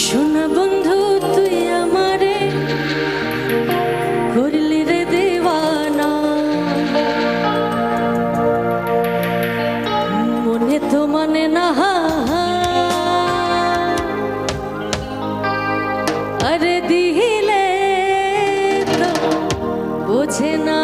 শোনা বন্ধু তুই আমারে করলি রে দেওয়ানা, মনে তো মানে না আরে দিলে তো বোঝে না।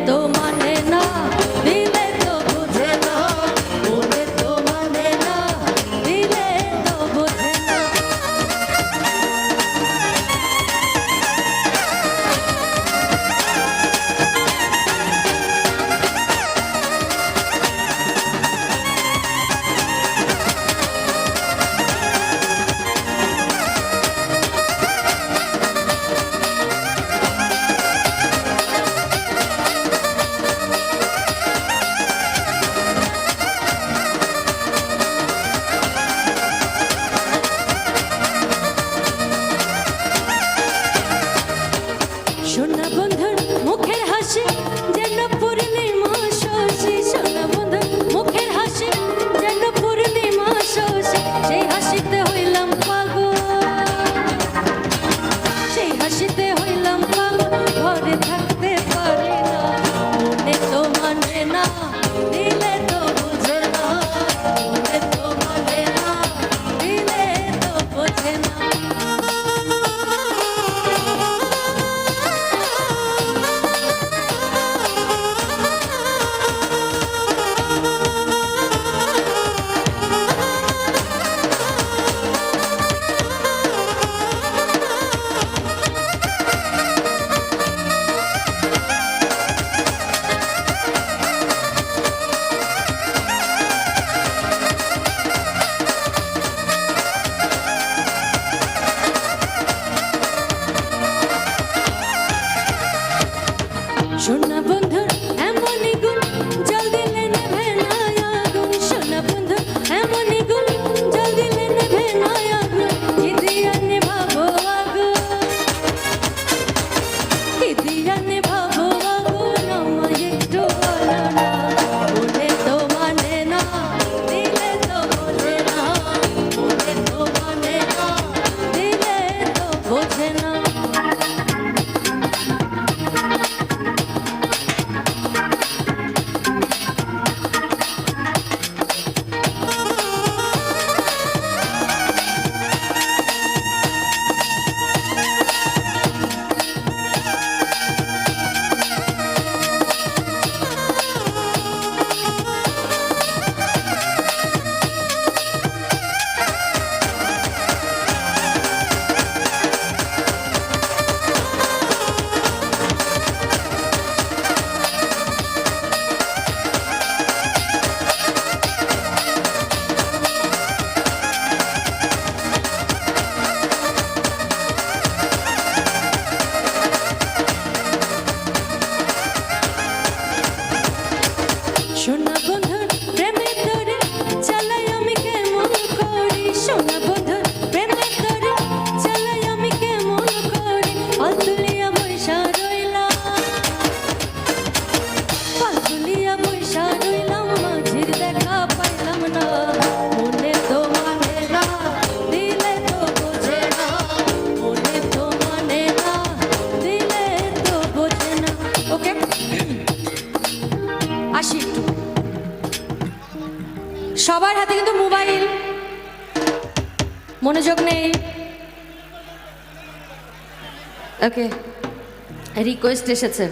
তো মানে না দিলে তো বোঝে না, মনে তো মানে না দিলে তো বোঝে না। সোনা বন্ধুর মুখের হাসি যেন পূর্ণিমা শশী, সোনা বন্ধুর মুখের হাসি যেন পূর্ণিমা শশী, সেই হাসিতে হইলাম পাগল, সেই হাসিতে হইলাম পাগল, ঘরে থাকতে পারি না, মনে তো মানে না দিলে তো বোঝে না, মনে তো মানে না দিলে তো বোঝে না। সোনা বন্ধুর এমনই গুণ জল দিলে নেভে না আগুন, সোনা বন্ধুর এমনই গুণ জল দিলে নেভে না আগুন, কি দিয়া নেভাবো আগুন, কি দিয়া নেভাবো আগুন, আমায় একটু বলো না, মনে তো মানে না দিলে তো বোঝে না, মনে তো মানে না দিলে তো বোঝে না। সোনা বন্ধুর প্রেমের তরে চালাই আমি কেমন করি, সোনা বন্ধুর প্রেমের তরে চালাই আমি কেমন করি, পাতুলিয়া বৈশা রইলাম, পাতুলিয়া বৈশা রইলাম, মাঝির দেখা পাইলাম না, মনে তো মানে না দিলে তো বোঝে না, মনে তো মানে না দিলে তো বোঝে না। ওকে আসি একটু, সবার হাতে কিন্তু মোবাইল, মনোযোগ নেই। ওকে, রিকোয়েস্ট এসেছে।